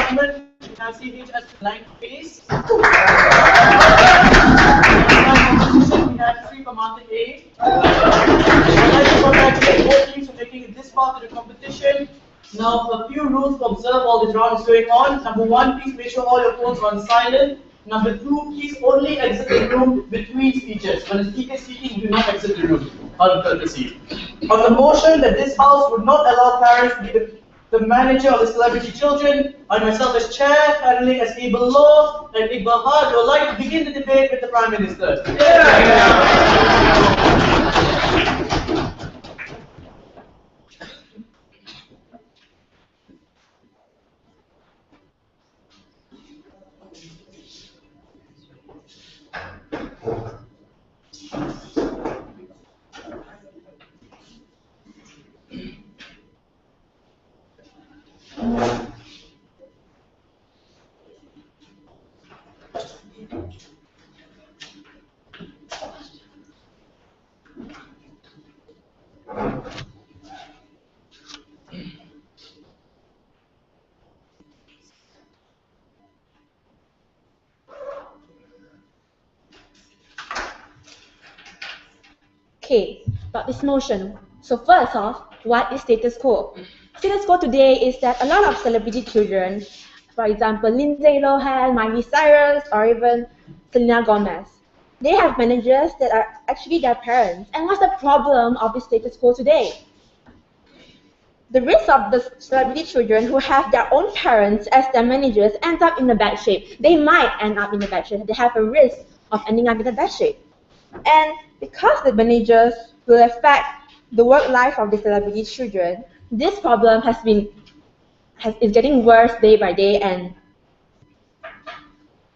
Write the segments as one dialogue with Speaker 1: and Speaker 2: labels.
Speaker 1: department, we have CHS blank face. We have 3 Permata A. I'd like to congratulate both teams for making it this far to the competition. Now, a few rules to observe while this round is going on. Number 1, please make sure all your phones are on silent. Number 2, please only exit the room between speeches. When the speaker is speaking, do not exit the room out of courtesy. On the motion that this house would not allow parents to be the manager of the celebrity children, I myself as chair, handling as Abel Law and Iqbal Haq, would like to begin the debate with the Prime Minister.
Speaker 2: Okay, about this motion. So first off, what is status quo? Status quo today is that a lot of celebrity children, for example, Lindsay Lohan, Miley Cyrus, or even Selena Gomez, they have managers that are actually their parents. And what's the problem of this status quo today? The risk of the celebrity children who have their own parents as their managers ends up in a bad shape. They might end up in a bad shape. They have a risk of ending up in a bad shape. And because the managers will affect the work life of the celebrity children, this problem is getting worse day by day. And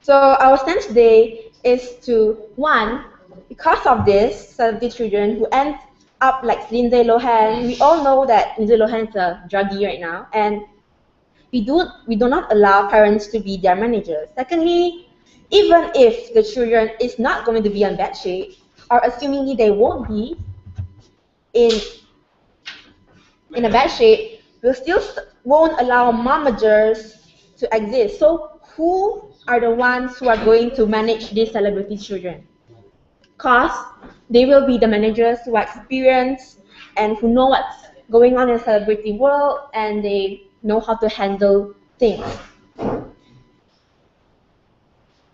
Speaker 2: so our stance today is to, one, because of this celebrity children who end up like Lindsay Lohan, we all know that Lindsay Lohan is a druggie right now, and we do not allow parents to be their managers. Secondly, even if the children is not going to be in bad shape, or assumingly they won't be in a bad shape, we still won't allow managers to exist. So who are the ones who are going to manage these celebrity children? Because they will be the managers who are experienced and who know what's going on in the celebrity world, and they know how to handle things.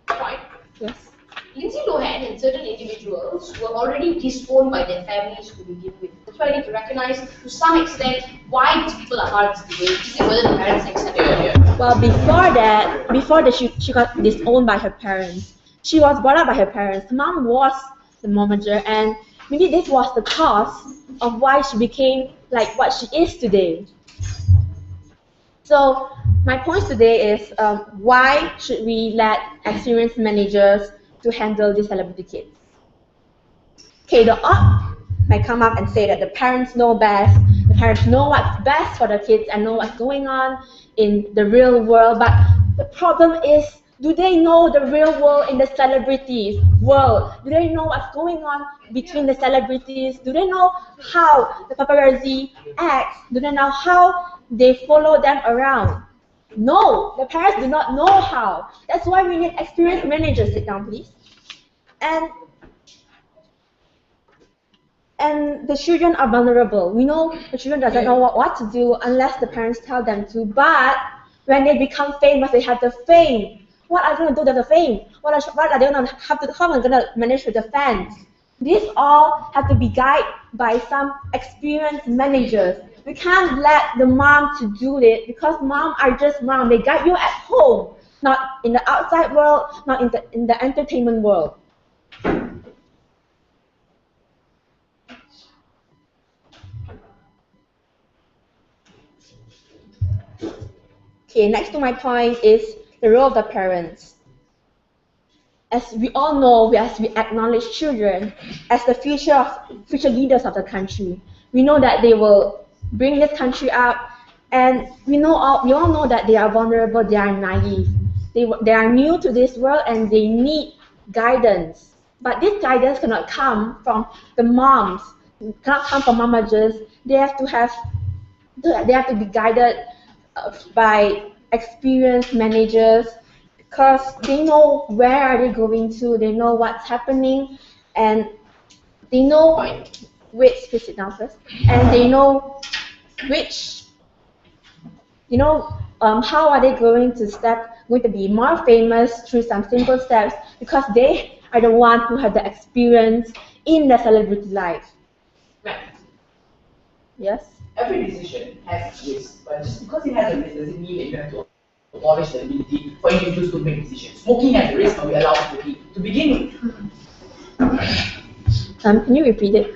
Speaker 3: Right.
Speaker 2: Yes.
Speaker 3: Lindsay Lohan and certain individuals were already disowned by their families to begin with. That's why I need to recognize to some extent why these people are part of this debate. Is it whether the parents accept it?
Speaker 2: Well, before that, she got disowned by her parents. She was brought up by her parents. Mom was the momager, and maybe this was the cause of why she became like what she is today. So my point today is why should we let experienced managers to handle these celebrity kids? Okay, the odd might come up and say that the parents know best, the parents know what's best for the kids and know what's going on in the real world, but the problem is, do they know the real world in the celebrities world? Do they know what's going on between the celebrities? Do they know how the paparazzi acts? Do they know how they follow them around? No, the parents do not know how. That's why we need experienced managers. Sit down, please. And the children are vulnerable. We know the children doesn't know what to do unless the parents tell them to. But when they become famous, they have the fame. What are they going to do with the fame? What are they going to have to? How are they going to manage with the fans? These all have to be guided by some experienced managers. We can't let the mom to do it because mom are just mom. They guide you at home, not in the outside world, not in the entertainment world. Okay, next to my point is the role of the parents. As we all know, as we acknowledge children as the future leaders of the country, we know that they will bring this country up, and we all know that they are vulnerable, they are naive, they are new to this world, and they need guidance. But this guidance cannot come from the moms, cannot come from momagers. They have to be guided by experienced managers because they know where are they going to, they know what's happening, and they know which, please sit down first, and they know which, how are they going to be more famous through some simple steps because they are the one who have the experience in the celebrity life.
Speaker 1: Right.
Speaker 2: Yes?
Speaker 1: Every decision has risk, but just because it has a risk doesn't mean that you have to abolish the ability for individuals to make decisions. Smoking has a risk, but we allow smoking to begin with.
Speaker 2: Can you repeat it?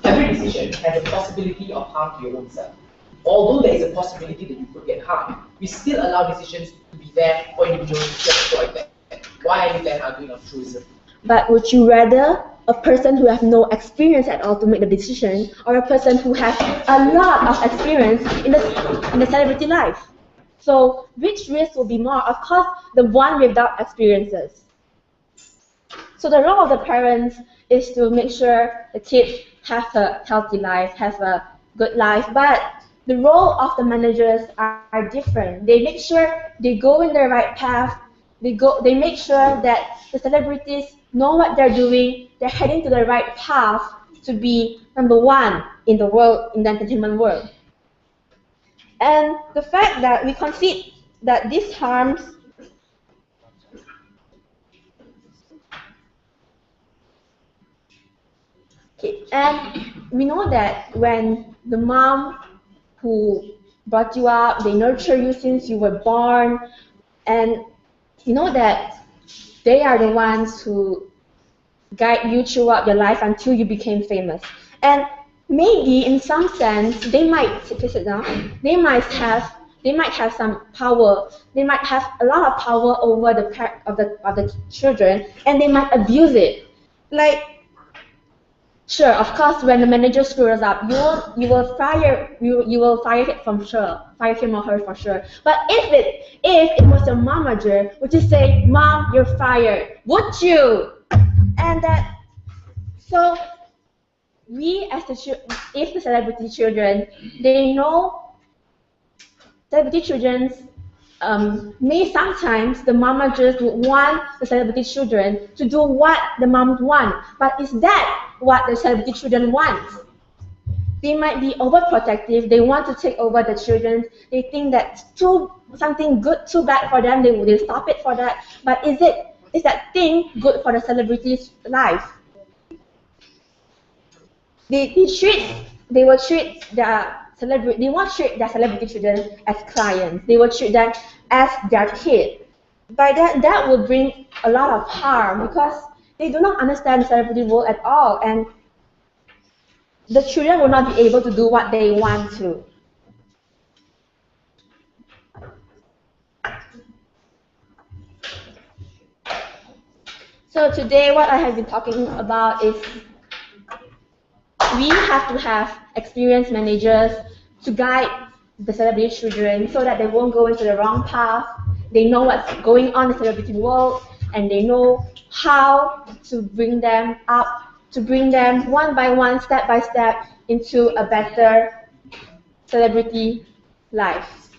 Speaker 1: Every decision has a possibility of harm to your own self. Although there is a possibility that you could get harmed, we still allow decisions to be there for individuals to exploit them. Why are you then arguing on truism?
Speaker 2: But would you rather a person who has no experience at all to make the decision, or a person who has a lot of experience in the celebrity life? So which risk will be more? Of course, the one without experiences. So the role of the parents is to make sure the kid has a healthy life, has a good life, but the role of the managers are different. They make sure they go in the right path. They make sure that the celebrities know what they're doing. They're heading to the right path to be number one in the world, in the entertainment world. And the fact that we concede that this harms and we know that when the mom who brought you up, they nurture you since you were born, and you know that they are the ones who guide you throughout your life until you became famous. And maybe in some sense they might sit down, they might have some power, they might have a lot of power over the children, and they might abuse it. Like, sure, of course, when the manager screws up, you will fire him or her for sure. But if it was your manager, would you say, "Mom, you're fired"? Would you? And that, so we as if the celebrity children, they know celebrity children may sometimes the managers would want the celebrity children to do what the moms want, but is that what the celebrity children want? They might be overprotective. They want to take over the children. They think that's something good, too bad for them. They will stop it for that. But is that thing good for the celebrity's life? They will treat their celebrity children as clients. They will treat them as their kid. By that will bring a lot of harm because they do not understand the celebrity world at all, and the children will not be able to do what they want to. So today what I have been talking about is we have to have experienced managers to guide the celebrity children so that they won't go into the wrong path. They know what's going on in the celebrity world, and they know how to bring them up, to bring them one by one, step by step, into a better celebrity life.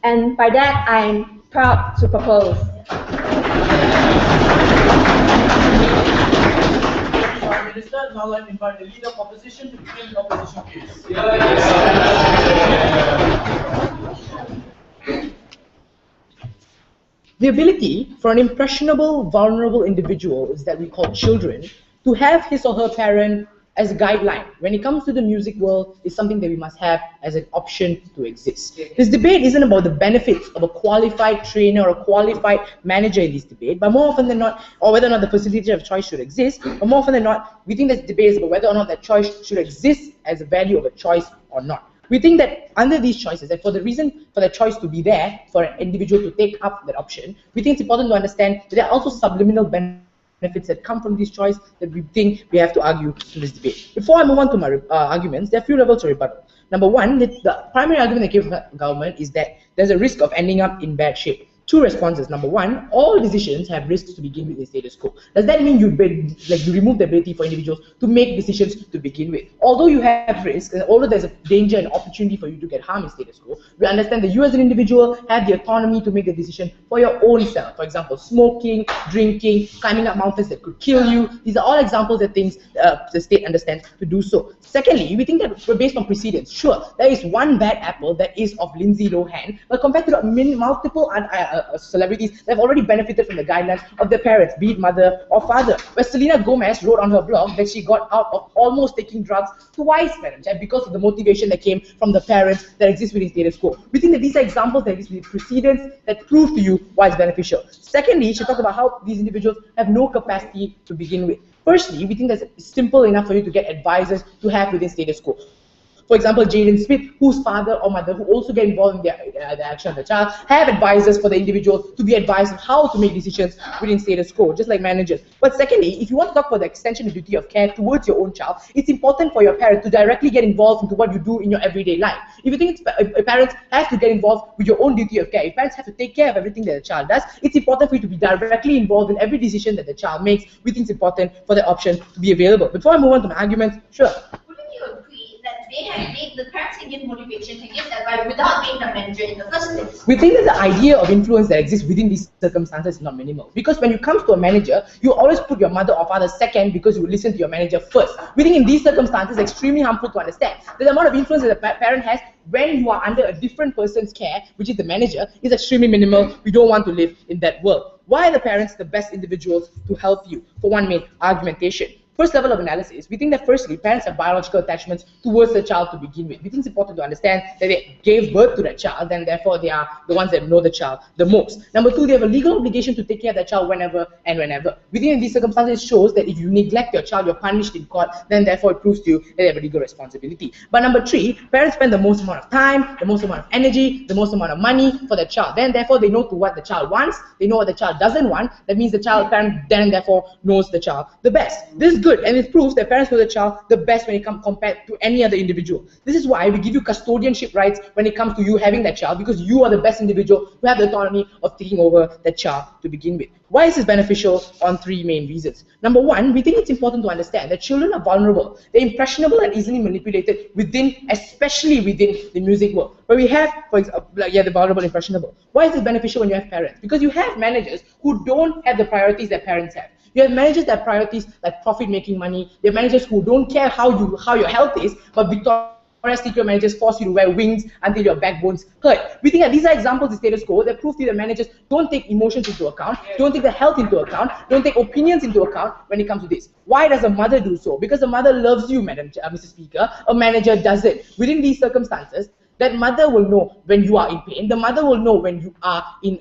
Speaker 2: And by that, I'm proud to propose.
Speaker 1: Minister, now I invite the leader of opposition to begin the opposition case. The ability for an impressionable, vulnerable individual is that we call children to have his or her parent as a guideline when it comes to the music world is something that we must have as an option to exist. This debate isn't about the benefits of a qualified trainer or a qualified manager in this debate, but more often than not, or whether or not the facility of choice should exist, but more often than not, we think this debate is about whether or not that choice should exist as a value of a choice or not. We think that under these choices, that for the reason for the choice to be there, for an individual to take up that option, we think it's important to understand that there are also subliminal benefits that come from this choice that we think we have to argue in this debate. Before I move on to my arguments, there are a few levels of rebuttal. Number one, the primary argument they give the government is that there's a risk of ending up in bad shape. Two responses. Number one, all decisions have risks to begin with in status quo. Does that mean you remove the ability for individuals to make decisions to begin with? Although you have risks, and although there's a danger and opportunity for you to get harm in status quo, we understand that you as an individual have the autonomy to make the decision for your own self. For example, smoking, drinking, climbing up mountains that could kill you. These are all examples of things the state understands to do so. Secondly, we think that we're based on precedence. Sure, there is one bad apple that is of Lindsay Lohan, but compared to the multiple celebrities that have already benefited from the guidelines of their parents, be it mother or father. Where Selena Gomez wrote on her blog that she got out of almost taking drugs twice, madam, because of the motivation that came from the parents that exist within status quo. We think that these are examples that exist with precedence that prove to you why it's beneficial. Secondly, she talked about how these individuals have no capacity to begin with. Firstly, we think that it's simple enough for you to get advisors to have within status quo. For example, Jaden Smith, whose father or mother, who also get involved in the action of the child, have advisors for the individual to be advised on how to make decisions within status quo, just like managers. But secondly, if you want to talk about the extension of duty of care towards your own child, it's important for your parent to directly get involved into what you do in your everyday life. If you think parents have to get involved with your own duty of care, if parents have to take care of everything that the child does, it's important for you to be directly involved in every decision that the child makes. We think it's important for that option to be available. Before I move on to my arguments, sure.
Speaker 3: The parents can give motivation, can give advice without being the manager in the first place.
Speaker 1: We think that the idea of influence that exists within these circumstances is not minimal. Because when it comes to a manager, you always put your mother or father second because you listen to your manager first. We think in these circumstances, it's extremely harmful to understand that the amount of influence that the parent has when you are under a different person's care, which is the manager, is extremely minimal. We don't want to live in that world. Why are the parents the best individuals to help you? For one main argumentation. First level of analysis, we think that firstly, parents have biological attachments towards the child to begin with. We think it's important to understand that they gave birth to that child, and therefore they are the ones that know the child the most. Number two, they have a legal obligation to take care of their child whenever and whenever. We think in these circumstances, it shows that if you neglect your child, you're punished in court, then therefore it proves to you that they have a legal responsibility. But number three, parents spend the most amount of time, the most amount of energy, the most amount of money for their child. Then therefore they know to what the child wants, they know what the child doesn't want. That means the parent then therefore knows the child the best. This is good, and it proves that parents know the child the best when it comes compared to any other individual. This is why we give you custodianship rights when it comes to you having that child, because you are the best individual who have the autonomy of taking over that child to begin with. Why is this beneficial? On three main reasons. Number one, we think it's important to understand that children are vulnerable. They're impressionable and easily manipulated especially within the music world. Where we have, for example, the vulnerable, impressionable. Why is this beneficial when you have parents? Because you have managers who don't have the priorities that parents have. You have managers that have priorities like profit making money. You have managers who don't care how your health is, but Victoria's Secret managers force you to wear wings until your backbones hurt. We think that these are examples of status quo that prove to you that managers don't take emotions into account, don't take the health into account, don't take opinions into account when it comes to this. Why does a mother do so? Because the mother loves you, Mr. Speaker. A manager doesn't. Within these circumstances, that mother will know when you are in pain. The mother will know when you are in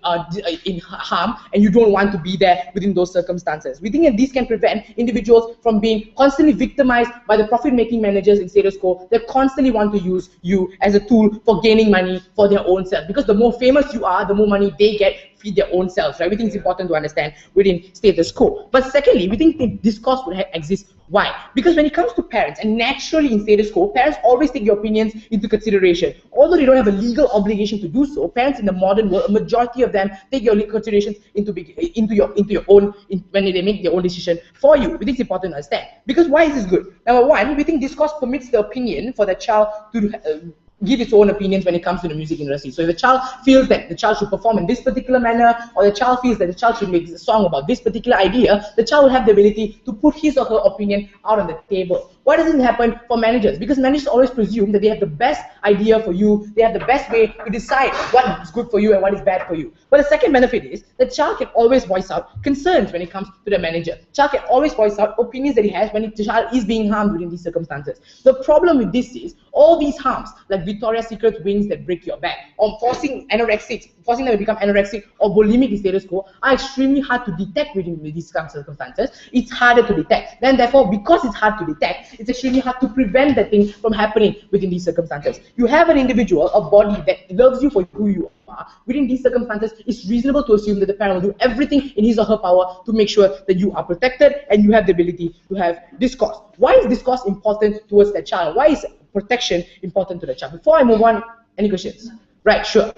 Speaker 1: harm and you don't want to be there within those circumstances. We think that these can prevent individuals from being constantly victimized by the profit-making managers in status quo that constantly want to use you as a tool for gaining money for their own self. Because the more famous you are, the more money they get, feed their own selves, right? We think it's important to understand within status quo. But secondly, we think the discourse would exist. Why? Because when it comes to parents, and naturally in status quo, parents always take your opinions into consideration. Although they don't have a legal obligation to do so, parents in the modern world, a majority of them take your legal considerations into your own when they make their own decision for you. We think it's important to understand. Because why is this good? Number one, we think discourse permits the opinion for the child to give its own opinions when it comes to the music industry. So if the child feels that the child should perform in this particular manner, or the child feels that the child should make a song about this particular idea, the child will have the ability to put his or her opinion out on the table. Why doesn't it happen for managers? Because managers always presume that they have the best idea for you, they have the best way to decide what is good for you and what is bad for you. But the second benefit is the child can always voice out concerns when it comes to the manager. The child can always voice out opinions that he has when the child is being harmed within these circumstances. The problem with this is all these harms, like Victoria's Secret wings that break your back, or forcing them to become anorexic or bulimic in status quo, are extremely hard to detect within these circumstances. It's harder to detect. Then therefore, because it's hard to detect, it's extremely hard to prevent that thing from happening within these circumstances. You have an individual, a body that loves you for who you are. Within these circumstances, it's reasonable to assume that the parent will do everything in his or her power to make sure that you are protected and you have the ability to have discourse. Why is discourse important towards that child? Why is protection important to the child? Before I move on, any questions? Right, sure.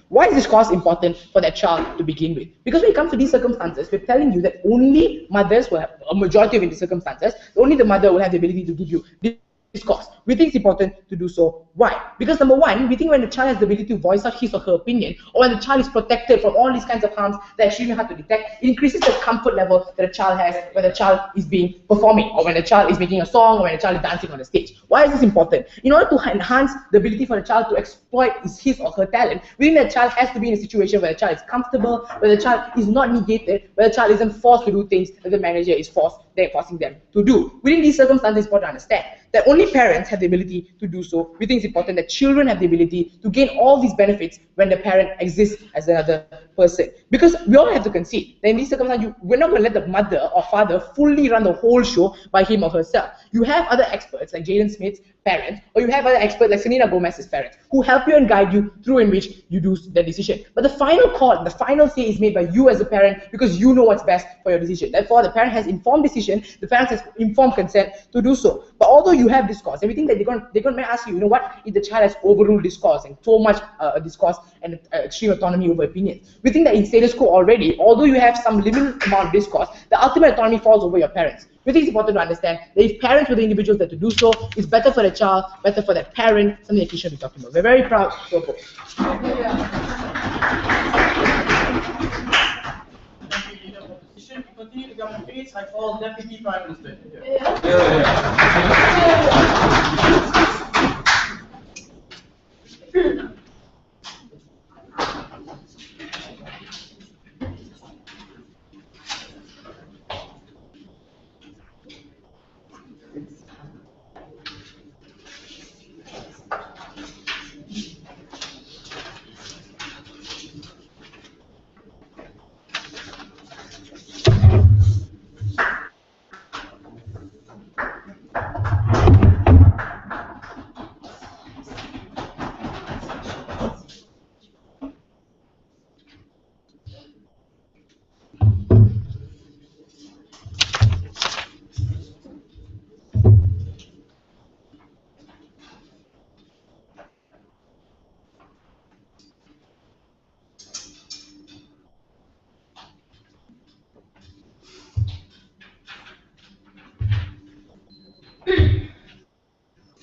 Speaker 1: Why is this course important for that child to begin with? Because when it comes to these circumstances, we're telling you that only mothers will have, a majority of these circumstances, only the mother will have the ability to give you this course. We think it's important to do so. Why? Because number one, we think when the child has the ability to voice out his or her opinion, or when the child is protected from all these kinds of harms that are extremely hard to detect, it increases the comfort level that a child has when the child is being performing, or when the child is making a song, or when the child is dancing on the stage. Why is this important? In order to enhance the ability for the child to exploit his or her talent, we think the child has to be in a situation where the child is comfortable, where the child is not negated, where the child isn't forced to do things that the manager is forcing them to do. Within these circumstances, it's important to understand that only parents have the ability to do so. We think it's important that children have the ability to gain all these benefits when the parent exists as another person. Because we all have to concede that in these circumstances, we're not going to let the mother or father fully run the whole show by him or herself. You have other experts like Jaden Smith's parents, or you have other experts like Selena Gomez's parents, who help you and guide you through in which you do the decision. But the final call, the final say is made by you as a parent, because you know what's best for your decision. Therefore, the parent has informed decision, the parent has informed consent to do so. But although you have discourse, and we think that they're going to ask you, you know what, if the child has overruled discourse and so much discourse and extreme autonomy over opinions. We think that in status quo already, although you have some limited amount of discourse, the ultimate autonomy falls over your parents. We think it's important to understand that if parents were the individuals that to do so, it's better for the child, better for that parent, something that you should be talking about. We're very proud to oppose. Thank you, Leader of Opposition. We continue the government phase. I call Deputy Prime Minister.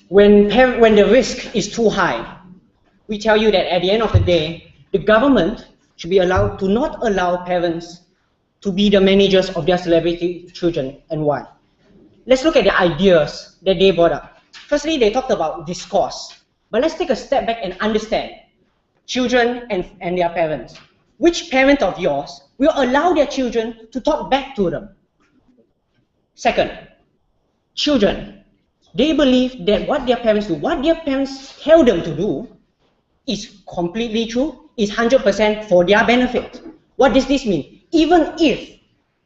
Speaker 4: When the risk is too high, we tell you that at the end of the day, the government should be allowed to not allow parents to be the managers of their celebrity children, and why. Let's look at the ideas that they brought up. Firstly, they talked about discourse. But let's take a step back and understand children and their parents. Which parent of yours will allow their children to talk back to them? Second, children, they believe that what their parents do, what their parents tell them to do, is completely true, is 100% for their benefit. What does this mean? Even if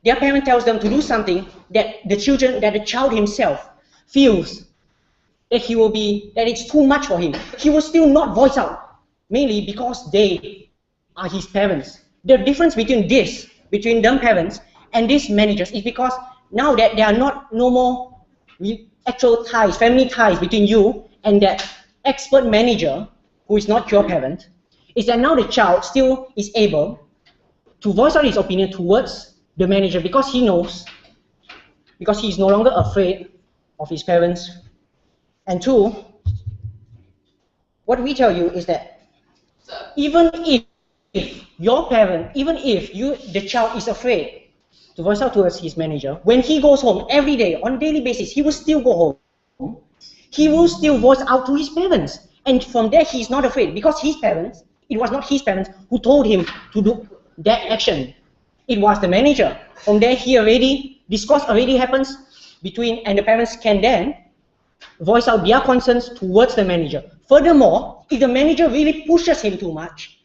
Speaker 4: their parent tells them to do something that the child himself feels that it's too much for him, he will still not voice out, mainly because they are his parents. The difference between them parents and these managers is because now that there are no more actual ties, family ties between you and that expert manager who is not your parent, is that now the child still is able to voice out his opinion towards the manager because he knows, because he is no longer afraid of his parents. And two, what we tell you is that even if the child is afraid to voice out towards his manager, when he goes home every day, on a daily basis, he will still go home. He will still voice out to his parents. And from there, he is not afraid because his parents, it was not his parents who told him to do that action. It was the manager. From there, discourse already happens between, and the parents can then voice out their concerns towards the manager. Furthermore, if the manager really pushes him too much,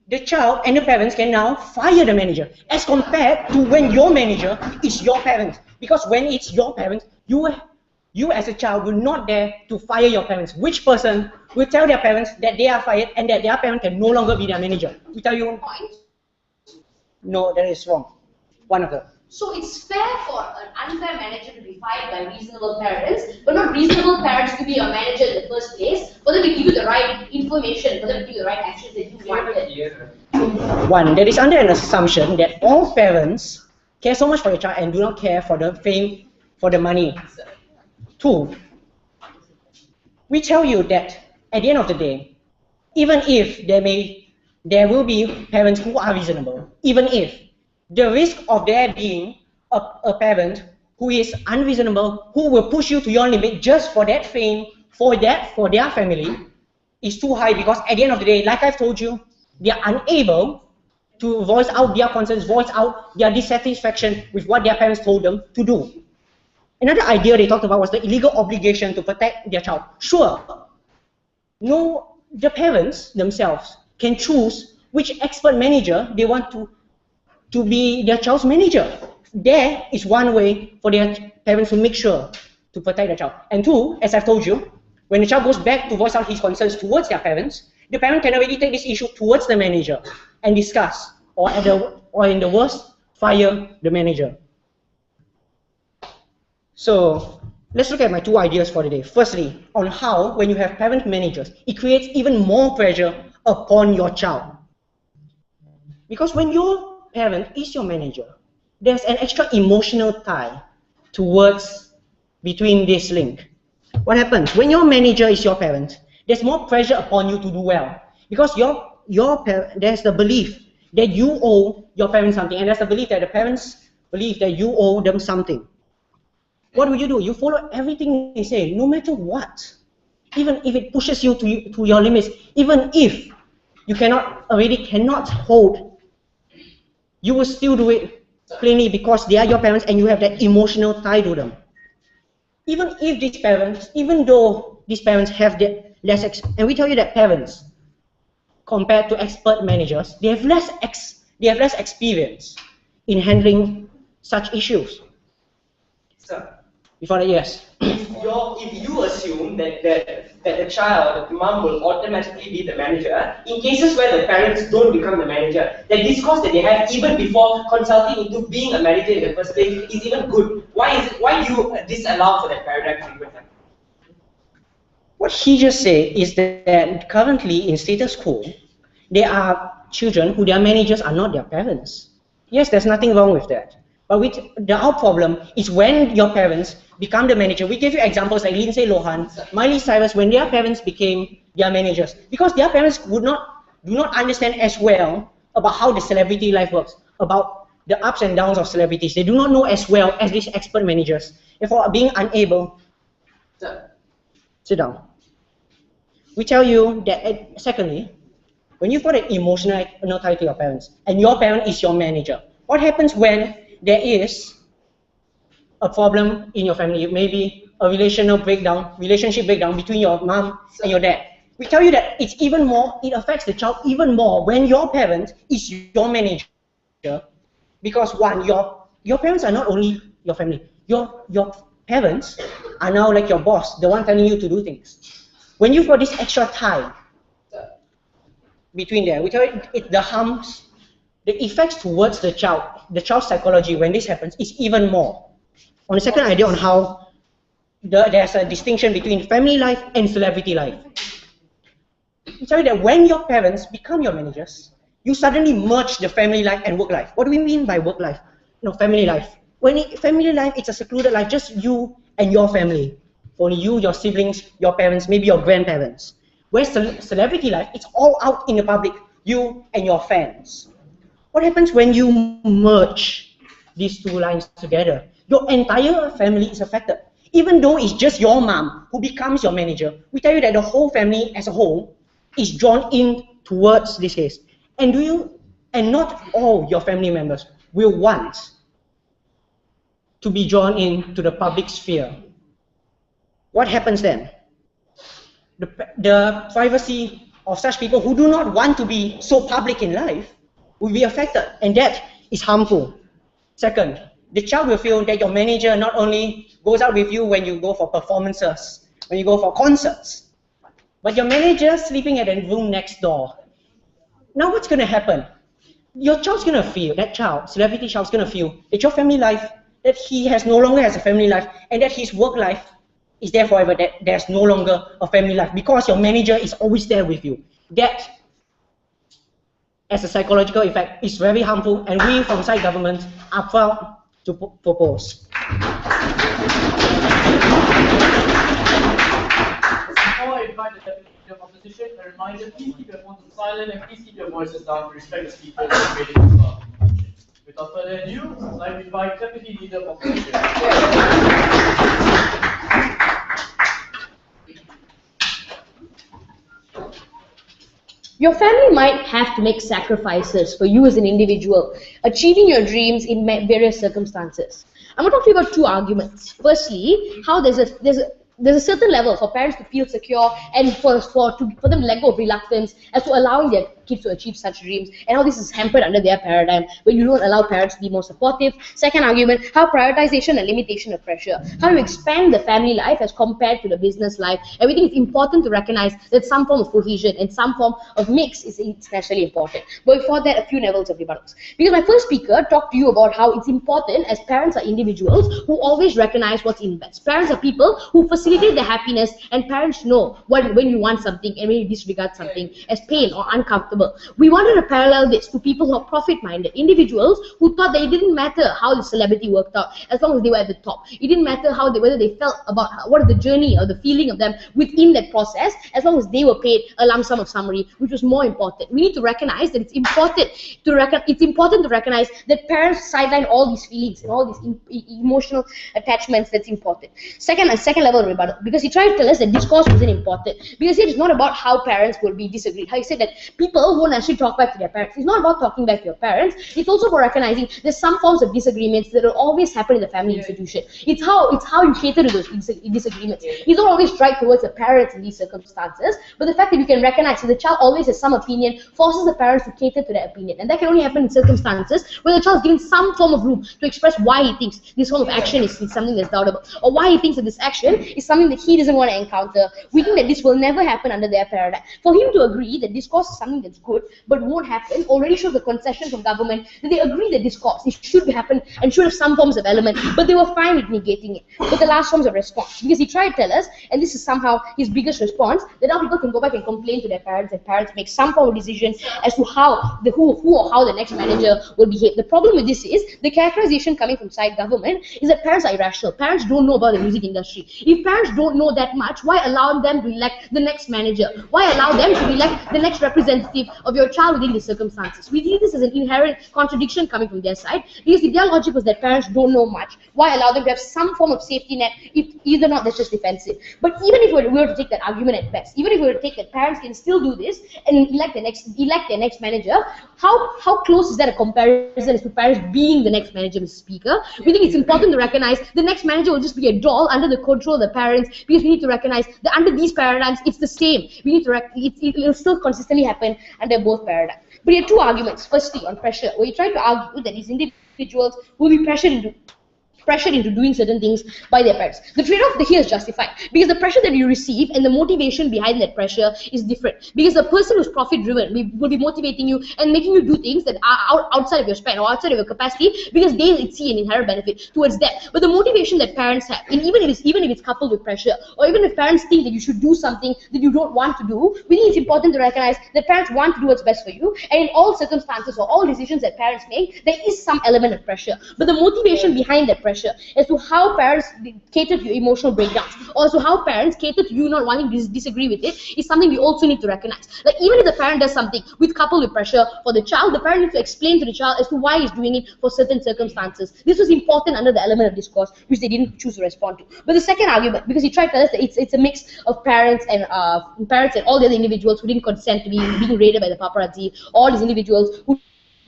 Speaker 4: the child and the parents can now fire the manager, as compared to when your manager is your parent. Because when it's your parent, you as a child will not dare to fire your parents. Which person will tell their parents that they are fired and that their parent can no longer be their manager? We tell you, no, that is wrong. One of them.
Speaker 3: So it's fair for an unfair manager to be fired by reasonable parents, but not reasonable parents to be a manager in the first place, for them to give you the right information, for them to give you the right actions that you wanted.
Speaker 4: One, there is under an assumption that all parents care so much for your child and do not care for the fame, for the money. Two, we tell you that at the end of the day, even if there will be parents who are reasonable, even if the risk of there being a parent who is unreasonable, who will push you to your limit just for that fame, for their family, is too high, because at the end of the day, like I've told you, they are unable to voice out their concerns, voice out their dissatisfaction with what their parents told them to do. Another idea they talked about was the illegal obligation to protect their child. Sure, no, the parents themselves can choose which expert manager they want to be their child's manager. There is one way for their parents to make sure to protect their child. And two, as I've told you, when the child goes back to voice out his concerns towards their parents, the parent can already take this issue towards the manager and discuss, or in the worst, fire the manager. So let's look at my two ideas for today. Firstly, on how, when you have parent managers, it creates even more pressure upon your child. Because when your parent is your manager, there's an extra emotional tie between this link. What happens? When your manager is your parent, there's more pressure upon you to do well. Because there's the belief that you owe your parents something, and there's the belief that the parents believe that you owe them something. What will you do? You follow everything they say, no matter what. Even if it pushes you to your limits, even if you cannot hold, you will still do it plainly because they are your parents and you have that emotional tie to them. Even though these parents have and we tell you that parents, compared to expert managers, they have less experience in handling such issues.
Speaker 5: Sir,
Speaker 4: Before that, yes.
Speaker 5: if you assume that the child, the mom, will automatically be the manager, in cases where the parents don't become the manager, the discourse that they have even before consulting into being a manager in the first place is even good. Why do you disallow for that paradigm to even happen?
Speaker 4: What he just said is that currently in status quo, there are children who their managers are not their parents. Yes, there's nothing wrong with that. But our problem is when your parents become the manager. We gave you examples like Lindsay Lohan, Miley Cyrus, when their parents became their managers. Because their parents do not understand as well about how the celebrity life works, about the ups and downs of celebrities. They do not know as well as these expert managers. Therefore, being unable. Sit down. We tell you that, secondly, when you've got an emotional tie to your parents, and your parent is your manager, what happens when there is a problem in your family, maybe a relationship breakdown between your mom and your dad? We tell you that it affects the child even more when your parent is your manager, because one, your parents are not only your family, your parents are now like your boss, the one telling you to do things. When you've got this extra tie between them, we tell you the effects towards the child's psychology when this happens is even more. On the second idea on how there's a distinction between family life and celebrity life. We tell you that when your parents become your managers, you suddenly merge the family life and work life. What do we mean by work life? Family life. Family life, it's a secluded life, just you and your family. Only you, your siblings, your parents, maybe your grandparents. Whereas celebrity life, it's all out in the public, you and your fans. What happens when you merge these two lines together? Your entire family is affected. Even though it's just your mom who becomes your manager, we tell you that the whole family as a whole is drawn in towards this case. And not all your family members will want to be drawn into the public sphere. What happens then? The privacy of such people who do not want to be so public in life will be affected, and that is harmful. Second, the child will feel that your manager not only goes out with you when you go for performances, when you go for concerts, but your manager sleeping at a room next door. Now what's going to happen? your child's gonna feel, that child, celebrity child's gonna feel that your family life, that he has no longer has a family life, and that his work life is there forever, that there's no longer a family life because your manager is always there with you. That, as a psychological effect, is very harmful, and we from side government are proud to propose.
Speaker 1: Before I invite the deputy leader of opposition, a reminder, please keep your phones on silent and please keep your voices down to respect the speakers and waiting as well. Without further ado, I invite deputy leader of opposition.
Speaker 3: Your family might have to make sacrifices for you as an individual, achieving your dreams in various circumstances. I'm going to talk to you about two arguments. Firstly, how there's a certain level for parents to feel secure and for them to let go of reluctance as to allowing their kids to achieve such dreams, and how this is hampered under their paradigm when you don't allow parents to be more supportive. Second argument, how prioritization and limitation of pressure, how you expand the family life as compared to the business life. Everything is important to recognize that some form of cohesion and some form of mix is especially important. But before that, a few levels of rebuttals. Because my first speaker talked to you about how it's important, as parents are individuals who always recognize what's in best. Parents are people who facilitate their happiness, and parents know when you want something and when you disregard something as pain or uncomfortable. We wanted to parallel this to people who are profit-minded, individuals who thought that it didn't matter how the celebrity worked out as long as they were at the top. It didn't matter whether they felt about what is the journey or the feeling of them within that process, as long as they were paid a lump sum of summary, which was more important. We need to recognize that it's important to recognize that parents sideline all these feelings and all these emotional attachments. That's important. Second level of rebuttal, because he tried to tell us that discourse wasn't important, because it is not about how parents will be disagreed. How he said that people won't actually talk back to their parents. It's not about talking back to your parents. It's also about recognizing there's some forms of disagreements that will always happen in the family institution. It's how you cater to those disagreements. You don't always strike towards the parents in these circumstances, but the fact that you can recognize that the child always has some opinion forces the parents to cater to their opinion, and that can only happen in circumstances where the child is given some form of room to express why he thinks this form of action is something that's doubtable, or why he thinks that this action is something that he doesn't want to encounter. We think that this will never happen under their paradigm. For him to agree that discourse is something that's good but won't happen already shows the concession from government that they agree that discourse it should happen and should have some forms of element, but they were fine with negating it. But the last forms of response, because he tried to tell us, and this is somehow his biggest response, that now people can go back and complain to their parents, and parents make some form of decision as to how the who or how the next manager will behave. The problem with this is the characterization coming from side government is that parents are irrational. Parents don't know about the music industry. If parents don't know that much, why allow them to elect the next manager? Why allow them to elect the next representative of your child within the circumstances? We see this as an inherent contradiction coming from their side, because if their logic was that parents don't know much, why allow them to have some form of safety net if either not that's just defensive? But even if we were to take that argument at best, even if we were to take that parents can still do this and elect their next manager, how close is that a comparison as to parents being the next manager, Mr. Speaker? We think it's important to recognize the next manager will just be a doll under the control of the parents, because we need to recognize that under these paradigms it's the same. We need to it will still consistently happen under both paradigms. But here are two arguments. Firstly, on pressure, where you try to argue that these individuals will be pressured into doing certain things by their parents. The trade-off here is justified, because the pressure that you receive and the motivation behind that pressure is different. Because the person who's profit-driven will be motivating you and making you do things that are outside of your span or outside of your capacity, because they see an inherent benefit towards that. But the motivation that parents have, and even if it's coupled with pressure, or even if parents think that you should do something that you don't want to do, we think it's important to recognize that parents want to do what's best for you, and in all circumstances or all decisions that parents make, there is some element of pressure. But the motivation behind that pressure as to how parents cater to your emotional breakdowns, or as to how parents cater to you not wanting to disagree with it, is something we also need to recognize. Like, even if the parent does something coupled with pressure for the child, the parent needs to explain to the child as to why he's doing it for certain circumstances. This was important under the element of discourse, which they didn't choose to respond to. But the second argument, because he tried to tell us that it's a mix of parents and all the other individuals who didn't consent to being raided by the paparazzi, all these individuals who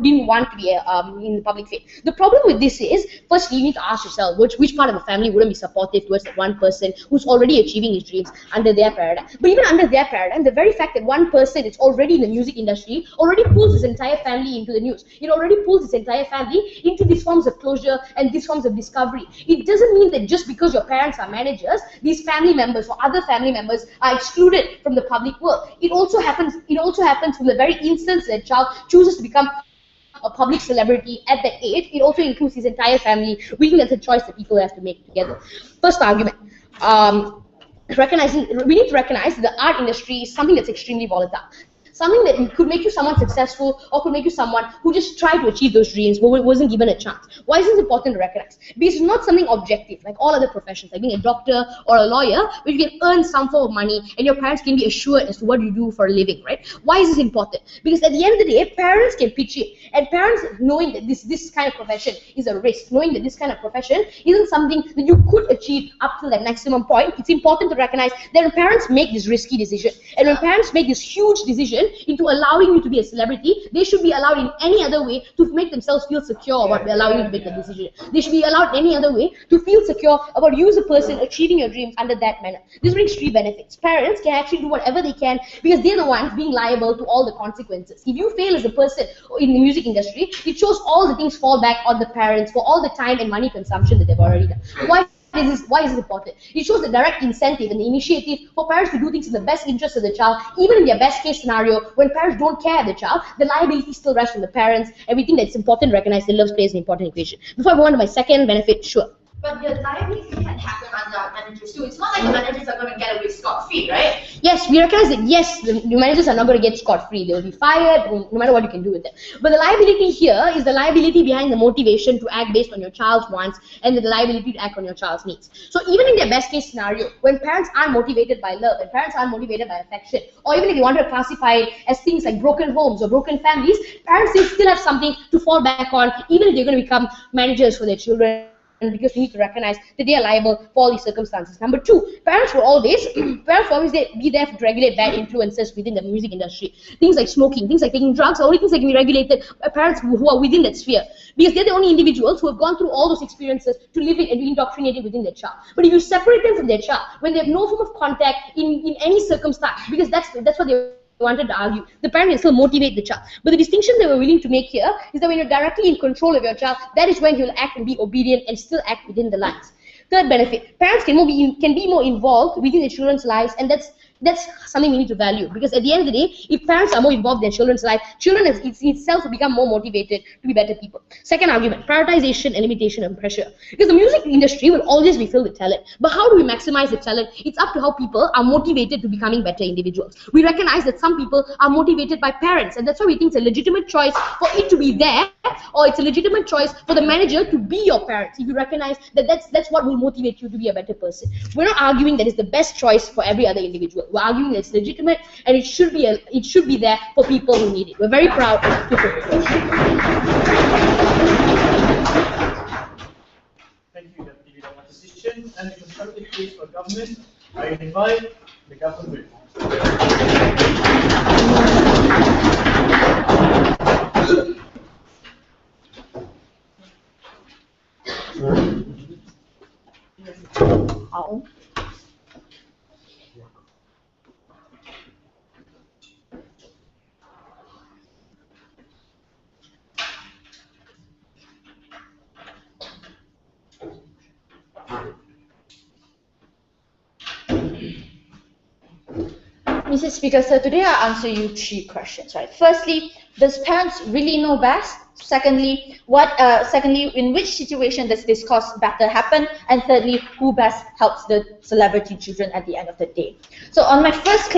Speaker 3: didn't want to be in the public faith. The problem with this is, first you need to ask yourself which part of the family wouldn't be supportive towards that one person who's already achieving his dreams under their paradigm. But even under their paradigm, the very fact that one person is already in the music industry already pulls his entire family into the news. It already pulls his entire family into these forms of closure and these forms of discovery. It doesn't mean that just because your parents are managers, these family members or other family members are excluded from the public world. It also happens from the very instance that a child chooses to become a public celebrity at that age, it also includes his entire family. We think that's a choice that people have to make together. First argument. We need to recognize that the art industry is something that's extremely volatile. Something that could make you someone successful or could make you someone who just tried to achieve those dreams but wasn't given a chance. Why is this important to recognize? Because it's not something objective like all other professions, like being a doctor or a lawyer, where you can earn some form of money and your parents can be assured as to what you do for a living, right? Why is this important? Because at the end of the day, parents can pitch it, and parents knowing that this kind of profession is a risk, knowing that this kind of profession isn't something that you could achieve up to that maximum point, it's important to recognize that when parents make this risky decision, and when parents make this huge decision into allowing you to be a celebrity, they should be allowed in any other way to make themselves feel secure about allowing you to make the decision. They should be allowed any other way to feel secure about you as a person achieving your dreams under that manner. This brings three benefits. Parents can actually do whatever they can because they're the ones being liable to all the consequences. If you fail as a person in the music industry, it shows all the things fall back on the parents for all the time and money consumption that they've already done. Why is this important? It shows the direct incentive and the initiative for parents to do things in the best interest of the child, even in their best case scenario, when parents don't care of the child, the liability still rests on the parents, and we think that it's important to recognize that love plays an important equation. Before I go on to my second benefit, sure.
Speaker 6: But the liability can happen under our managers too. It's not like the managers are going to get away scot-free, right?
Speaker 3: Yes, we recognize that, yes, the managers are not going to get scot-free. They will be fired, no matter what you can do with them. But the liability here is the liability behind the motivation to act based on your child's wants and the liability to act on your child's needs. So even in their best case scenario, when parents aren't motivated by love and parents aren't motivated by affection, or even if you want to classify it as things like broken homes or broken families, parents still have something to fall back on, even if they're going to become managers for their children. And because we need to recognize that they are liable for all these circumstances. Number two, parents will always be there to regulate bad influences within the music industry. Things like smoking, things like taking drugs, are only things that can be regulated by parents who are within that sphere. Because they're the only individuals who have gone through all those experiences to live it and be indoctrinated within their child. But if you separate them from their child, when they have no form of contact in any circumstance, because that's what they wanted to argue, the parent can still motivate the child. But the distinction that we're willing to make here is that when you're directly in control of your child, that is when he'll act and be obedient and still act within the lines. Third benefit, parents can be more involved within their children's lives, and that's something we need to value, because at the end of the day, if parents are more involved in their children's life, children itself will become more motivated to be better people. Second argument, prioritization and limitation and pressure. Because the music industry will always be filled with talent, but how do we maximize the talent? It's up to how people are motivated to becoming better individuals. We recognize that some people are motivated by parents, and that's why we think it's a legitimate choice for it to be there, or it's a legitimate choice for the manager to be your parents. If you recognize that that's what will motivate you to be a better person. We're not arguing that it's the best choice for every other individual. We're arguing that it's legitimate and it should be there for people who need it. We're very proud to propose.
Speaker 1: Thank you, Deputy Leader. Opposition and the constructive case for government. I invite the government.
Speaker 6: Mr. Speaker, so today I'll answer you three questions, right? Firstly, does parents really know best? Secondly, in which situation does this cause better happen? And thirdly, who best helps the celebrity children at the end of the day? So on my first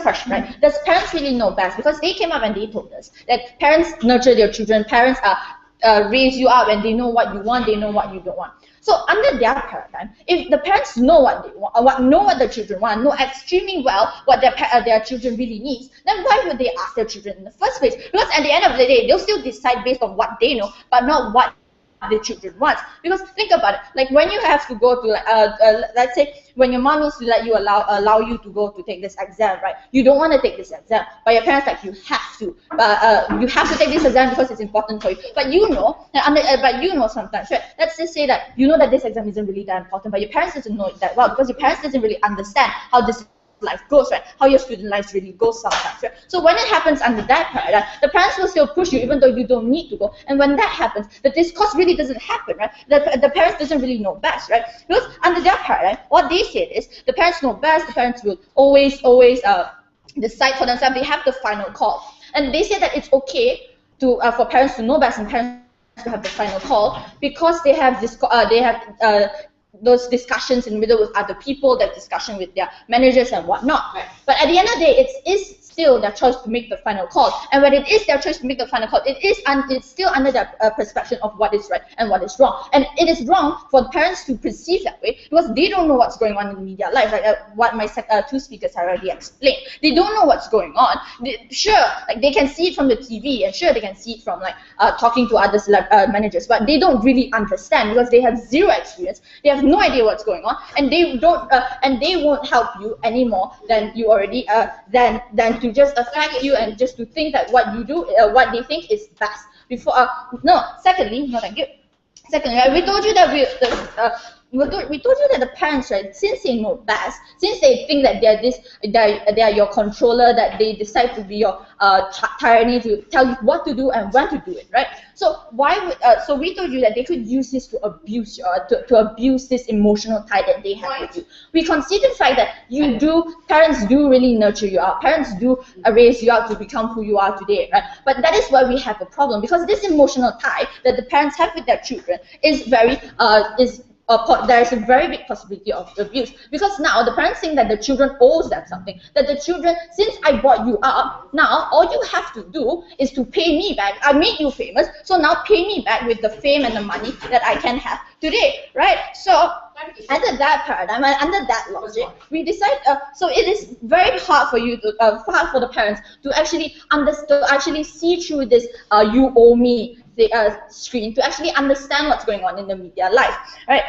Speaker 6: question, right, does parents really know best? Because they came up and they told us that parents nurture their children, parents raise you up, and they know what you want, they know what you don't want. So under their paradigm, if the parents know what they want, know what the children want, know extremely well what their children really needs, then why would they ask their children in the first place? Because at the end of the day, they'll still decide based on what they know, but not what the children want. Because think about it, like when you have to go to, let's say, when your mom needs to let you allow you to go to take this exam, right? You don't want to take this exam, but your parents like you have to. You have to take this exam because it's important for you. But you know, sometimes, right? Let's just say that you know that this exam isn't really that important, but your parents doesn't know it that well because your parents doesn't really understand how this life goes, right? How your student life really goes sometimes, right? So when it happens under that paradigm, the parents will still push you even though you don't need to go. And when that happens, the discourse really doesn't happen, right? The parents doesn't really know best, right? Because under that paradigm, what they said is the parents know best, the parents will always decide for themselves, they have the final call. And they say that it's okay for parents to know best and parents to have the final call, because they have this those discussions in the middle with other people, that discussion with their managers and whatnot.
Speaker 3: Right.
Speaker 6: But at the end of the day, it is still their choice to make the final call. And when it is their choice to make the final call, it's still under their perception of what is right and what is wrong. And it is wrong for the parents to perceive that way, because they don't know what's going on in the media life, like what my two speakers have already explained. They don't know what's going on. They can see it from the TV, and sure, they can see it from talking to other managers, but they don't really understand, because they have zero experience. They have no idea what's going on, and they don't, and they won't help you anymore than you already than to just affect you and just to think that what you do, what they think is best. Secondly, no, thank you. Secondly, we told you that we told you that the parents, right, since they know best, since they think that they are your controller, that they decide to be your tyranny, to tell you what to do and when to do it, right? So so we told you that they could use this to abuse to abuse this emotional tie that they have with you. We consider the fact that parents do really nurture you out. Parents do raise you out to become who you are today, right? But that is why we have a problem, because this emotional tie that the parents have with their children is there is a very big possibility of abuse, because now the parents think that the children owes them something, that the children, since I brought you up, now all you have to do is to pay me back. I made you famous, so now pay me back with the fame and the money that I can have today, right? So under that paradigm, under that logic, we decide. So it is very hard for you hard for the parents to actually see through this "you owe me" screen, to actually understand what's going on in the media life, right?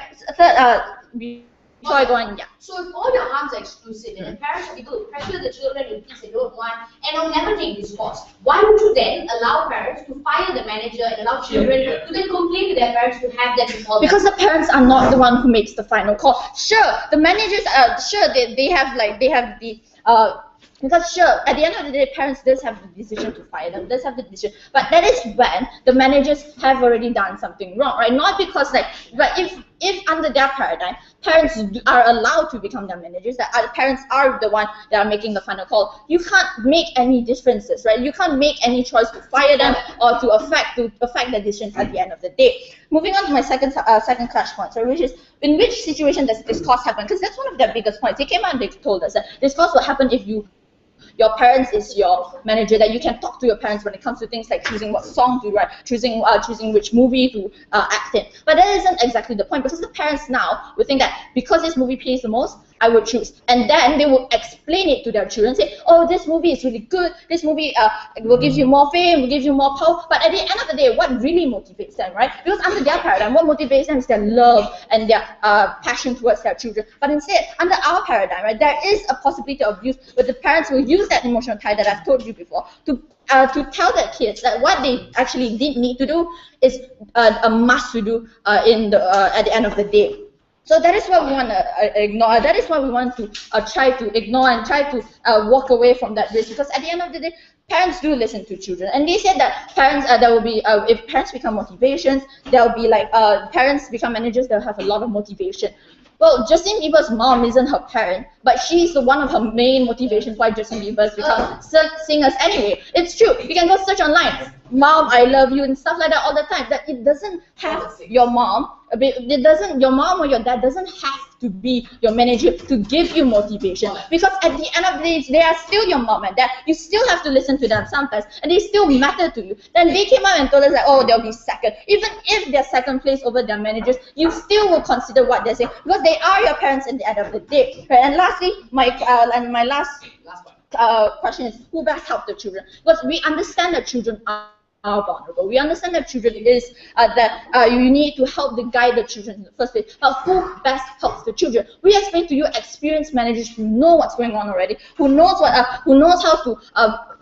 Speaker 6: Before I go on, yeah.
Speaker 3: So if all your harms are exclusive and parents are able to pressure the children with things they don't want and will never take this course, why would you then allow parents to fire the manager and allow children to then complain to their parents to have them involved?
Speaker 6: Because the parents are not the one who makes the final call. Sure, the managers they have the because sure, at the end of the day, parents does have the decision to fire them, does have the decision, but that is when the managers have already done something wrong, right? Not because but if under their paradigm, parents are allowed to become their managers, that parents are the one that are making the final call, you can't make any differences, right? You can't make any choice to fire them or to affect their decisions at the end of the day. Moving on to my second clash point, so which is, in which situation does this course happen? Because that's one of their biggest points. They came out and they told us that this course will happen if your parents is your manager, that you can talk to your parents when it comes to things like choosing what song to write, choosing which movie to act in. But that isn't exactly the point, because the parents now will think that because this movie pays the most, I would choose. And then they will explain it to their children, say, oh, this movie is really good, this movie will give you more fame, will give you more power. But at the end of the day, what really motivates them, right? Because under their paradigm, what motivates them is their love and their passion towards their children. But instead, under our paradigm, right, there is a possibility of abuse, where the parents will use that emotional tie that I've told you before to tell their kids that what they actually did need to do is a must to do at the end of the day. So that is what we want to ignore. That is why we want to try to ignore and try to walk away from that risk. Because at the end of the day, parents do listen to children, and they said that parents there will be if parents become motivations, there will be parents become managers. They'll have a lot of motivation. Well, Justin Bieber's mom isn't her parent, but she's one of her main motivations why Justin Bieber's become singers anyway. It's true. You can go search online, "Mom, I love you" and stuff like that all the time. That it doesn't have your mom. Your mom or your dad doesn't have to be your manager to give you motivation, because at the end of the day, they are still your mom and dad. You still have to listen to them sometimes, and they still matter to you. Then they came out and told us that, oh, they'll be second. Even if they're second place over their managers, you still will consider what they're saying, because they are your parents at the end of the day. Right? And lastly, my last question is, who best help the children? Because we understand that children are vulnerable. We understand that children is you need to help to guide the children in the first place. But who best helps the children? We explain to you experienced managers who know what's going on already, who knows how to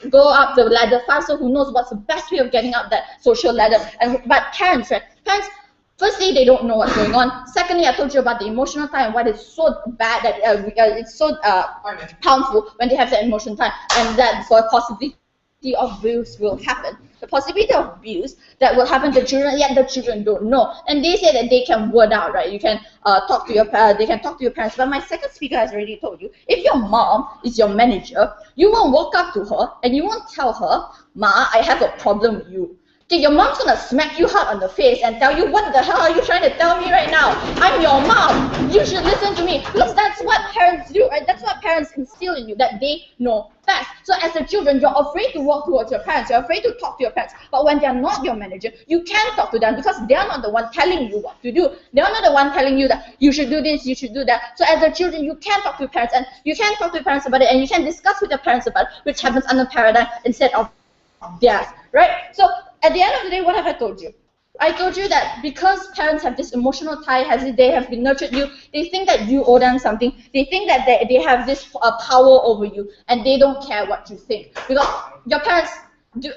Speaker 6: go up the ladder faster, who knows what's the best way of getting up that social ladder. But parents, right? Parents, firstly, they don't know what's going on. Secondly, I told you about the emotional tie and why it's so bad that it's so harmful when they have that emotional tie, and that for possibility of abuse will happen. the possibility of abuse that will happen to children, yet the children don't know. And they say that they can word out, right? You can talk to your they can talk to your parents. But my second speaker has already told you, if your mom is your manager, you won't walk up to her and you won't tell her, "Ma, I have a problem with you." Okay, your mom's gonna smack you hard on the face and tell you, "What the hell are you trying to tell me right now? I'm your mom. You should listen to me." Because that's what parents do, right? That's what parents instill in you, that they know best. So as a children, you're afraid to walk towards your parents. You're afraid to talk to your parents. But when they're not your manager, you can talk to them because they're not the one telling you what to do. They're not the one telling you that you should do this, you should do that. So as a children, you can talk to parents and you can talk to parents about it and you can discuss with your parents about it, which happens under paradigm instead of theirs, right? So at the end of the day, what have I told you? I told you that because parents have this emotional tie, they have been nurtured you, they think that you owe them something. They think that they have this power over you, and they don't care what you think. Because your parents do,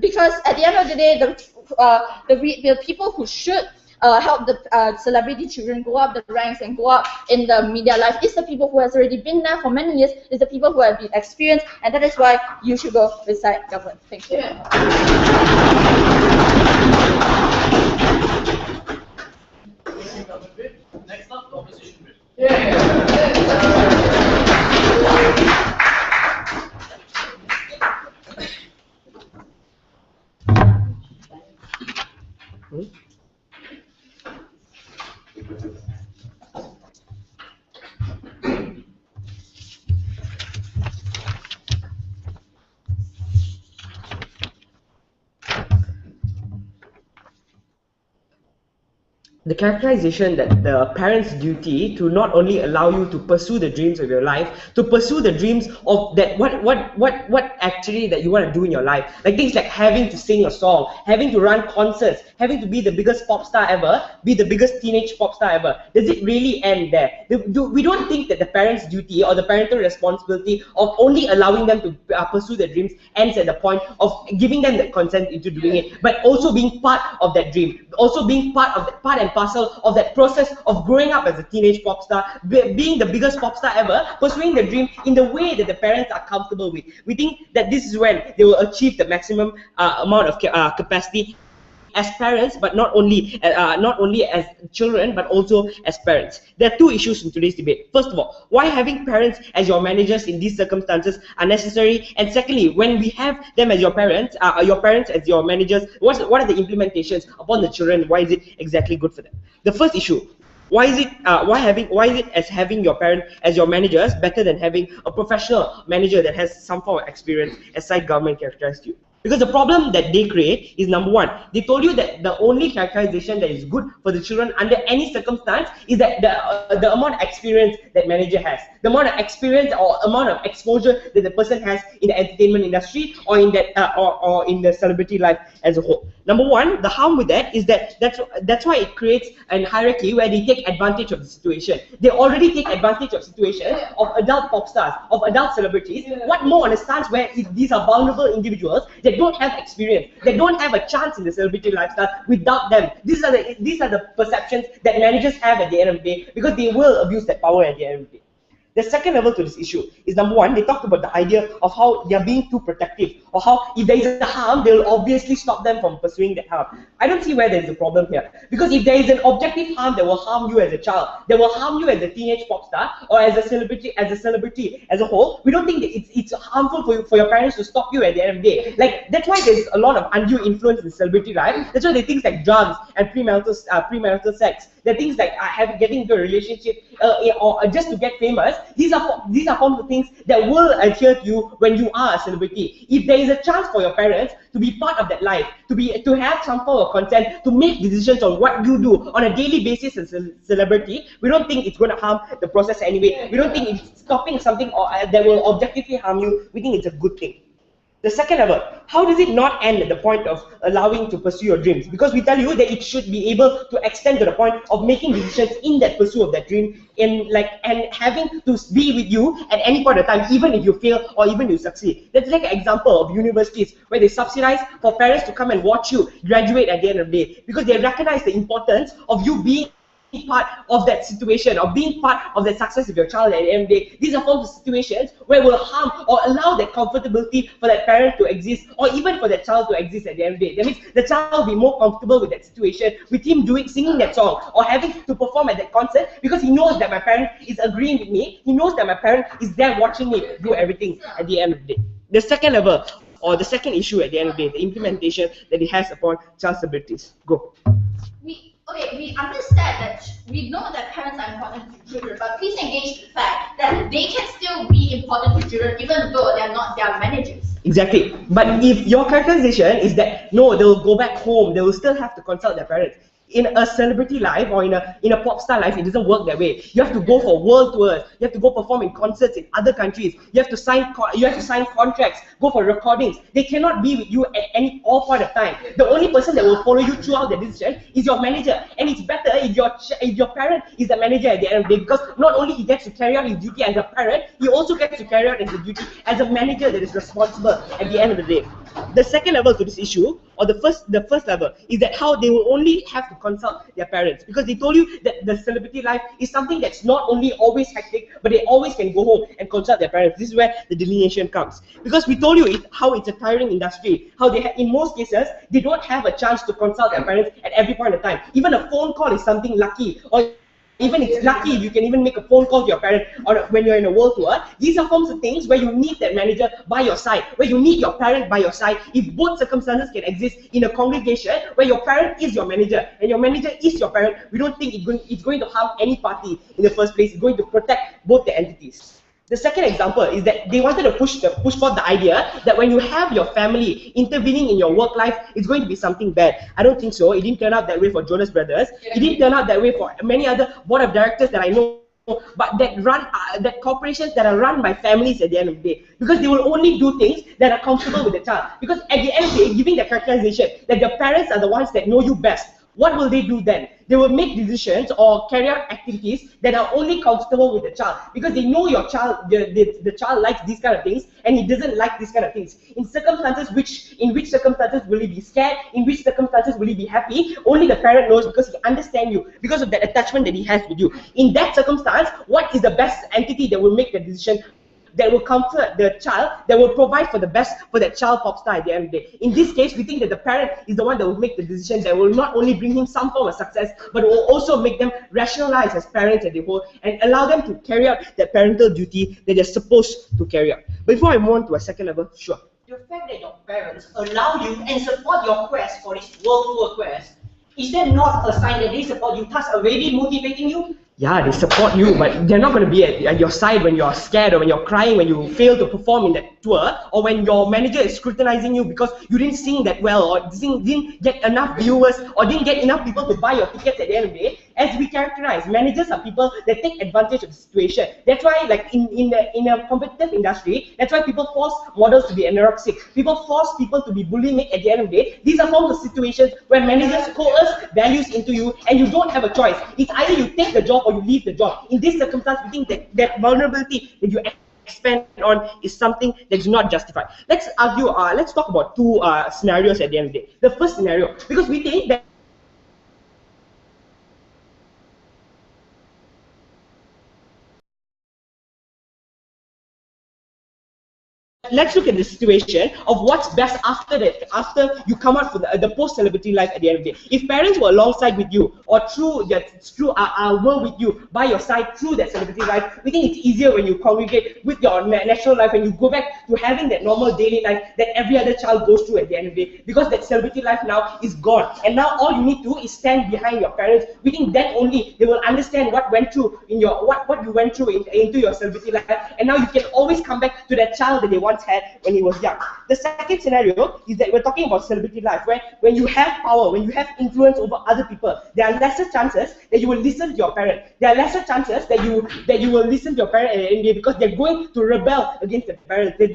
Speaker 6: because at the end of the day, the people who should help the celebrity children go up the ranks and go up in the media life is the people who has already been there for many years, is the people who have been experienced, and that is why you should go beside government. Thank you.
Speaker 1: Next up, opposition bit.
Speaker 5: The characterization that the parent's duty to not only allow you to pursue the dreams of your life, to pursue the dreams of that what actually that you want to do in your life, like things like having to sing a song, having to run concerts, having to be the biggest pop star ever, be the biggest teenage pop star ever. Does it really end there? We don't think that the parent's duty or the parental responsibility of only allowing them to pursue their dreams ends at the point of giving them the consent into doing it, but also being part of that dream, also being part and parcel of that process of growing up as a teenage pop star, being the biggest pop star ever, pursuing the dream in the way that the parents are comfortable with. We think that this is when they will achieve the maximum amount of capacity as parents, but not only as children, but also as parents. There are two issues in today's debate. First of all, why having parents as your managers in these circumstances are necessary, and secondly, when we have them as your parents as your managers, what are the implementations upon the children? Why is it exactly good for them? The first issue. Why is it as having your parent as your managers better than having a professional manager that has some form of experience as side government characterized you? Because the problem that they create is, number one, they told you that the only characterization that is good for the children under any circumstance is that the amount of experience that manager has, the amount of experience or amount of exposure that the person has in the entertainment industry or in that or in the celebrity life as a whole. Number one, the harm with that is that's why it creates a hierarchy where they take advantage of the situation. They already take advantage of situations of adult pop stars, of adult celebrities. What more on a stance where these are vulnerable individuals that don't have experience, that don't have a chance in the celebrity lifestyle without them. These are the perceptions that managers have at the end of the day, because they will abuse that power at the end of the day. The second level to this issue is, number one, they talked about the idea of how they are being too protective, or how if there is a harm, they will obviously stop them from pursuing that harm. I don't see where there is a problem here, because if there is an objective harm that will harm you as a child, that will harm you as a teenage pop star, or as a celebrity as a whole, we don't think that it's harmful for your parents to stop you at the end of the day. Like, that's why there's a lot of undue influence in celebrity life. That's why there are things like drugs and premarital sex. There are things like getting into a relationship or just to get famous. These are forms of things that will adhere to you when you are a celebrity. If there is a chance for your parents to be part of that life, to have some form of consent, to make decisions on what you do on a daily basis as a celebrity, we don't think it's going to harm the process anyway. We don't think it's stopping something that will objectively harm you. We think it's a good thing. The second level, how does it not end at the point of allowing to pursue your dreams? Because we tell you that it should be able to extend to the point of making decisions in that pursuit of that dream, and having to be with you at any point of time, even if you fail or even if you succeed. That's like an example of universities where they subsidize for parents to come and watch you graduate at the end of the day, because they recognize the importance of you being part of that situation or being part of the success of your child at the end of the day. These are forms of situations where it will harm or allow that comfortability for that parent to exist or even for that child to exist at the end of the day. That means the child will be more comfortable with that situation, with him singing that song or having to perform at that concert because he knows that my parent is agreeing with me. He knows that my parent is there watching me do everything at the end of the day. The second level or the second issue at the end of the day, the implementation that it has upon child's abilities. Go.
Speaker 6: We understand that we know that parents are important to children, but please engage the fact that they can still be important to children even though they're not their managers.
Speaker 5: Exactly. But if your characterization is that no, they'll go back home, they will still have to consult their parents. In a celebrity life or in a pop star life, it doesn't work that way. You have to go for world tours. You have to go perform in concerts in other countries. You have to sign contracts, go for recordings. They cannot be with you at all point of time. The only person that will follow you throughout the decision is your manager. And it's better if your parent is the manager at the end of the day, because not only he gets to carry out his duty as a parent, he also gets to carry out his duty as a manager that is responsible at the end of the day. The second level to this issue, or the first level, is that how they will only have to consult their parents, because they told you that the celebrity life is something that's not only always hectic, but they always can go home and consult their parents. This is where the delineation comes, because we told you how it's a tiring industry, how they in most cases they don't have a chance to consult their parents at every point of time. Even a phone call is something lucky, or even it's lucky if you can even make a phone call to your parent or when you're in a world tour. These are forms of things where you need that manager by your side, where you need your parent by your side. If both circumstances can exist in a congregation where your parent is your manager and your manager is your parent, we don't think it's going to harm any party in the first place. It's going to protect both the entities. The second example is that they wanted to push forth the idea that when you have your family intervening in your work life, it's going to be something bad. I don't think so. It didn't turn out that way for Jonas Brothers. It didn't turn out that way for many other board of directors that I know. But that corporations that are run by families at the end of the day, because they will only do things that are comfortable with the child. Because at the end of the day, giving the characterization that your parents are the ones that know you best, what will they do then? They will make decisions or carry out activities that are only comfortable with the child, because they know your child, the child likes these kind of things and he doesn't like these kind of things. In which circumstances will he be scared? In which circumstances will he be happy? Only the parent knows, because he understands you, because of that attachment that he has with you. In that circumstance, what is the best entity that will make the decision, that will comfort the child, that will provide for the best for that child pop star at the end of the day? In this case, we think that the parent is the one that will make the decision that will not only bring him some form of success, but will also make them rationalize as parents as a whole and allow them to carry out that parental duty that they're supposed to carry out. Before I move on to a second level, sure.
Speaker 4: The fact that your parents allow you and support your quest for this world tour quest, is that not a sign that they support you, thus already motivating you?
Speaker 5: Yeah, they support you, but they're not going to be at your side when you're scared or when you're crying, when you fail to perform in that tour, or when your manager is scrutinizing you because you didn't sing that well, or didn't get enough viewers, or didn't get enough people to buy your tickets at the end of the day. As we characterize, managers are people that take advantage of the situation. That's why, like in a competitive industry, that's why people force models to be anorexic. People force people to be bulimic at the end of the day. These are forms of situations where managers coerce values into you and you don't have a choice. It's either you take the job or you leave the job. In this circumstance, we think that vulnerability that you expand on is something that is not justified. Let's argue, let's talk about two scenarios at the end of the day. The first scenario, because we think that let's look at the situation of what's best after you come out for the post-celebrity life at the end of the day. If parents were alongside with you or were with you by your side through that celebrity life, we think it's easier when you congregate with your national life and you go back to having that normal daily life that every other child goes through at the end of the day, because that celebrity life now is gone. And now all you need to do is stand behind your parents. We think then only they will understand what went through in your what you went through into your celebrity life, and now you can always come back to that child that they once had when he was young. The second scenario is that we're talking about celebrity life, where when you have power, when you have influence over other people, there are lesser chances that you will listen to your parent. There are lesser chances that you will listen to your parent because they're going to rebel against the parents. They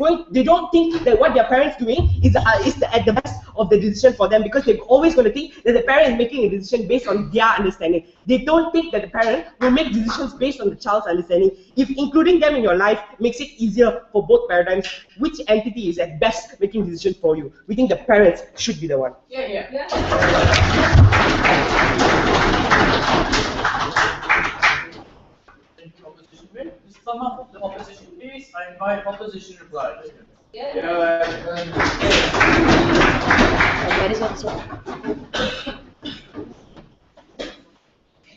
Speaker 5: don't think that what their parents doing is at the best of the decision for them, because they're always going to think that the parent is making a decision based on their understanding. They don't think that the parent will make decisions based on the child's understanding. If including them in your life makes it easier for both paradigms, which entity is at best making decisions for you? We think the parents should be the one.
Speaker 1: sum up the opposition case. I invite opposition reply.
Speaker 3: That is also.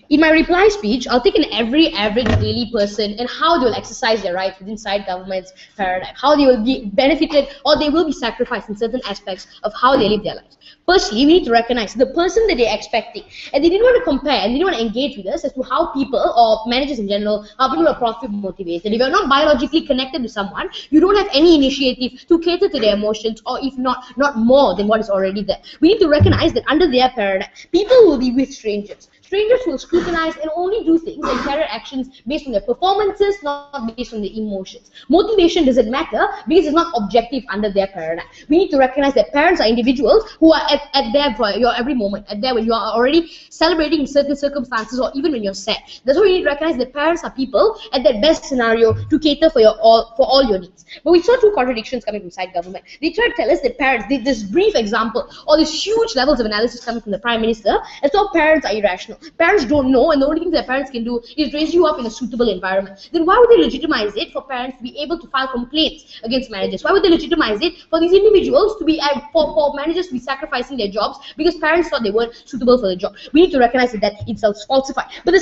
Speaker 3: In my reply speech, I'll take an every average daily person and how they will exercise their rights inside government's paradigm, how they will be benefited or they will be sacrificed in certain aspects of how they live their lives. Firstly, we need to recognize the person that they're expecting, and they didn't want to compare and they didn't want to engage with us as to how people or managers in general, how people are profit motivated. If you're not biologically connected to someone, you don't have any initiative to cater to their emotions, or if not more than what is already there. We need to recognize that under their paradigm, people will be with strangers. Strangers will scrutinize and only do things and carry actions based on their performances, not based on their emotions. Motivation doesn't matter because it's not objective under their paradigm. We need to recognize that parents are individuals who are at there for your every moment, at there when you are already celebrating in certain circumstances or even when you're sad. That's why we need to recognize that parents are people at their best scenario to cater for all your needs. But we saw two contradictions coming from inside government. They tried to tell us that parents, this brief example, or these huge levels of analysis coming from the Prime Minister, as though parents are irrational. Parents don't know, and the only thing that parents can do is raise you up in a suitable environment. Then why would they legitimize it for parents to be able to file complaints against managers? Why would they legitimize it for these individuals to be for managers to be sacrificing their jobs because parents thought they weren't suitable for the job? We need to recognize that itself is falsified. But the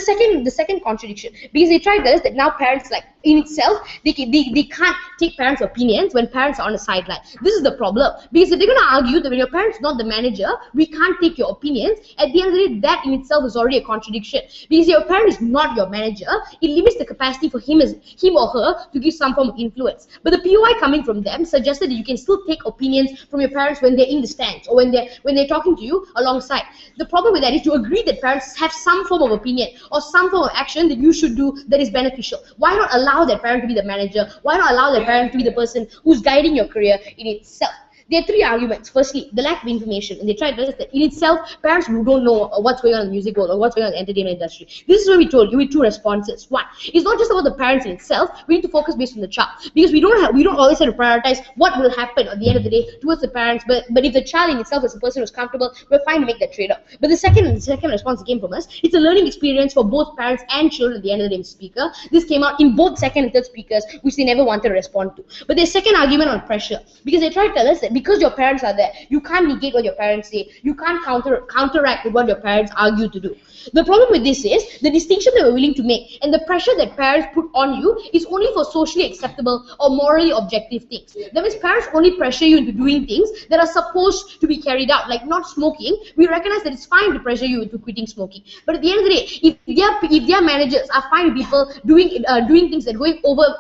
Speaker 3: second contradiction, because they tried to tell us that now parents, like in itself, they can't take parents' opinions when parents are on the sideline. This is the problem, because if they're going to argue that when your parents not the manager, we can't take your opinions, at the end of the day, that in itself is already a contradiction. Because your parent is not your manager, it limits the capacity for him or her to give some form of influence. But the POI coming from them suggested that you can still take opinions from your parents when they're in the stands or when they're talking to you alongside. The problem with that is to agree that parents have some form of opinion or some form of action that you should do that is beneficial. Why not allow that parent to be the manager? Why not allow that parent to be the person who's guiding your career in itself? There are three arguments. Firstly, the lack of information, and they try to tell us that in itself, parents who don't know what's going on in the music world or what's going on in the entertainment industry. This is what we told you with two responses. One, it's not just about the parents in itself. We need to focus based on the child, because we don't always have to prioritize what will happen at the end of the day towards the parents. But if the child in itself is a person who's comfortable, we're fine to make that trade-off. But the second response that came from us, it's a learning experience for both parents and children at the end of the day. Speaker, this came out in both second and third speakers, which they never wanted to respond to. But their second argument on pressure, because they try to tell us that because your parents are there, you can't negate what your parents say, you can't counteract with what your parents argue to do. The problem with this is the distinction that we're willing to make and the pressure that parents put on you is only for socially acceptable or morally objective things. That means parents only pressure you into doing things that are supposed to be carried out, like not smoking. We recognize that it's fine to pressure you into quitting smoking, but at the end of the day, if their managers are fine with people doing things that are going over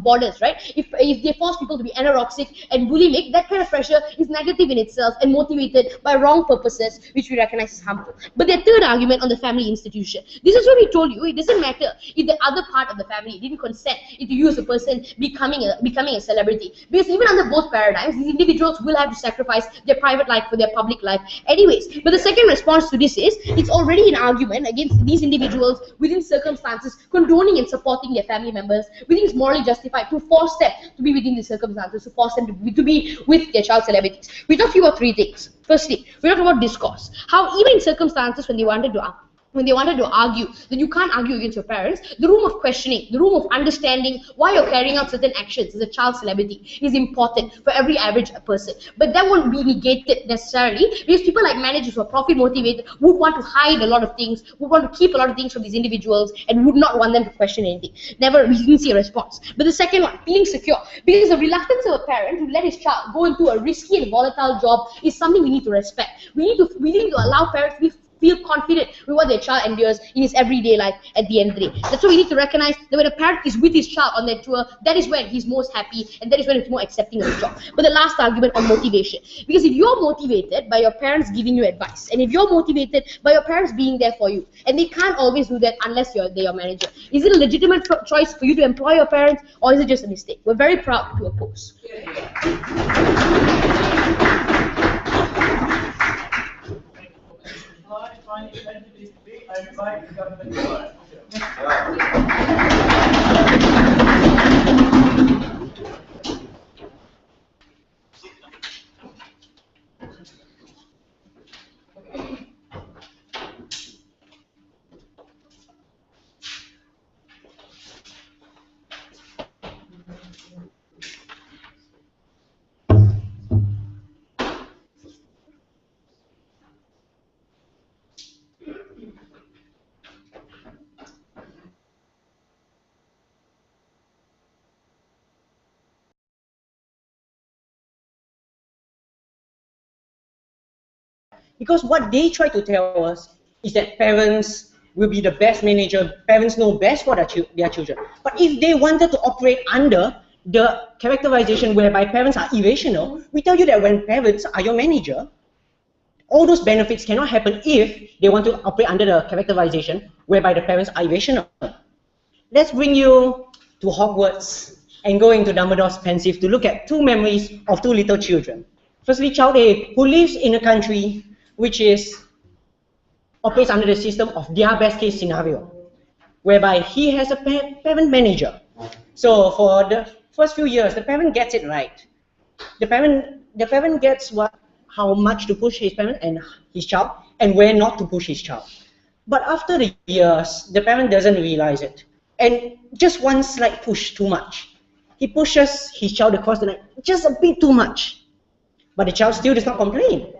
Speaker 3: borders, right? If they force people to be anorexic and bulimic, that kind of pressure is negative in itself and motivated by wrong purposes, which we recognize as harmful. But their third argument on the family institution, this is what we told you. It doesn't matter if the other part of the family didn't consent into you as a person becoming a celebrity, because even under both paradigms, these individuals will have to sacrifice their private life for their public life anyways. But the second response to this is it's already an argument against these individuals within circumstances condoning and supporting their family members. We think it's morally justified to force them to be within these circumstances, to force them to be with their child celebrities. We talked about three things. Firstly, we talked about discourse. How even in circumstances when they wanted to argue, that you can't argue against your parents, the room of questioning, the room of understanding why you're carrying out certain actions as a child celebrity is important for every average person. But that won't be negated necessarily, because people like managers who are profit motivated would want to hide a lot of things, would want to keep a lot of things from these individuals, and would not want them to question anything. Never, we didn't see a response. But the second one, feeling secure, because the reluctance of a parent to let his child go into a risky and volatile job is something we need to respect. We need to allow parents to feel confident with what their child endures in his everyday life at the end of the day. That's why we need to recognize that when a parent is with his child on that tour, that is when he's most happy and that is when he's more accepting of the job. But the last argument on motivation, because if you're motivated by your parents giving you advice, and if you're motivated by your parents being there for you, and they can't always do that unless they're your manager, is it a legitimate choice for you to employ your parents, or is it just a mistake? We're very proud to oppose.
Speaker 1: Finally, end of this debate, I invite the government to reply.
Speaker 4: Because what they try to tell us is that parents will be the best manager, parents know best for their children. But if they wanted to operate under the characterization whereby parents are irrational, we tell you that when parents are your manager, all those benefits cannot happen if they want to operate under the characterization whereby the parents are irrational. Let's bring you to Hogwarts and go into Dumbledore's Pensive to look at two memories of two little children. Firstly, child A, who lives in a country which operates under the system of their best case scenario, whereby he has a parent manager. So for the first few years, the parent gets it right. The parent gets how much to push his parent and his child, and where not to push his child. But after the years, the parent doesn't realize it, and just one slight push too much. He pushes his child across the line just a bit too much, but the child still does not complain.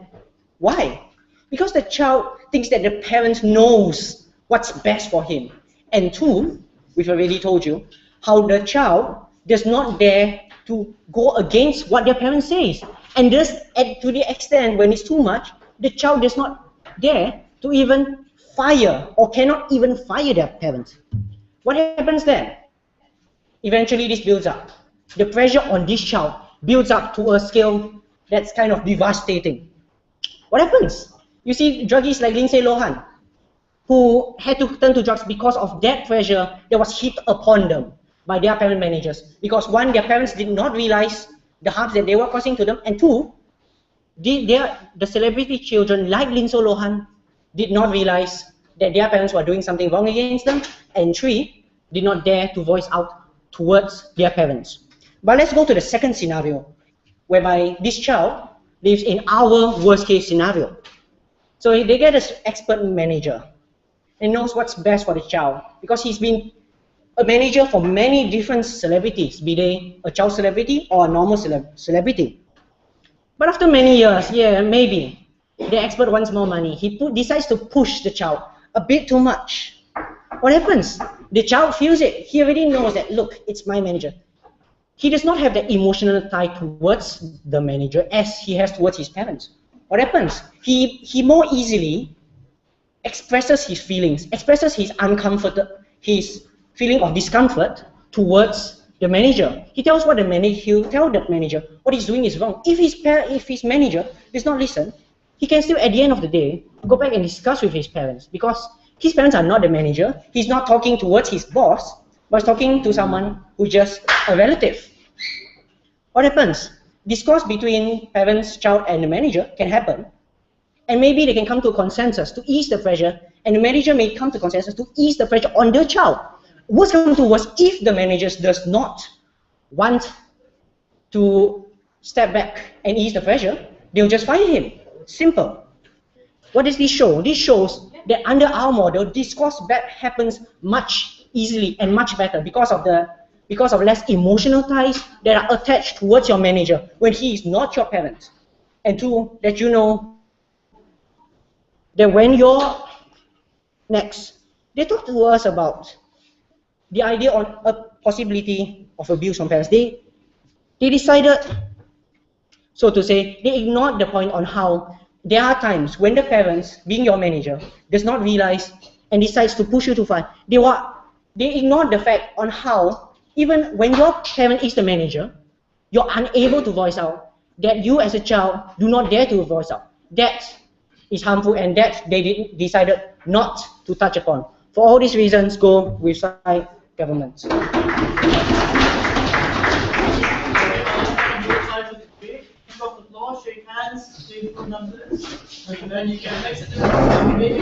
Speaker 4: Why? Because the child thinks that the parent knows what's best for him. And two, we've already told you, how the child does not dare to go against what their parent says. And thus, to the extent when it's too much, the child does not dare to even fire or cannot even fire their parent. What happens then? Eventually this builds up. The pressure on this child builds up to a scale that's kind of devastating. What happens? You see druggies like Lindsay Lohan, who had to turn to drugs because of that pressure that was heaped upon them by their parent managers. Because one, their parents did not realize the harms that they were causing to them, and two, the celebrity children like Lindsay Lohan did not realize that their parents were doing something wrong against them, and three, did not dare to voice out towards their parents. But let's go to the second scenario, whereby this child lives in our worst case scenario. So they get an expert manager and knows what's best for the child, because he's been a manager for many different celebrities, be they a child celebrity or a normal celebrity. But after many years, yeah, maybe, the expert wants more money. He decides to push the child a bit too much. What happens? The child feels it. He already knows that, look, it's my manager. He does not have that emotional tie towards the manager as he has towards his parents. What happens? He more easily expresses his feelings, expresses his feeling of discomfort towards the manager. He'll tell the manager what he's doing is wrong. If his manager does not listen, he can still, at the end of the day, go back and discuss with his parents, because his parents are not the manager. He's not talking towards his boss, but he's talking to someone who's just a relative. What happens? Discourse between parents, child, and the manager can happen, and maybe they can come to a consensus to ease the pressure, and the manager may come to consensus to ease the pressure on the child. Worst comes to worst, if the manager does not want to step back and ease the pressure, they'll just fire him. Simple. What does this show? This shows that under our model, discourse back happens much easily and much better because of less emotional ties that are attached towards your manager when he is not your parent. And two, that you know that when you're next, they talk to us about the idea on a possibility of abuse from parents. They decided, so to say, they ignored the point on how there are times when the parents, being your manager, does not realize and decides to push you too far. They ignored the fact on how even when your parent is the manager, you're unable to voice out, that you as a child do not dare to voice out. That is harmful, and that they decided not to touch upon. For all these reasons, go with side government.
Speaker 1: Both sides of the debate, pick up the floor, shake hands, take full numbers, and then you can exit the room. Maybe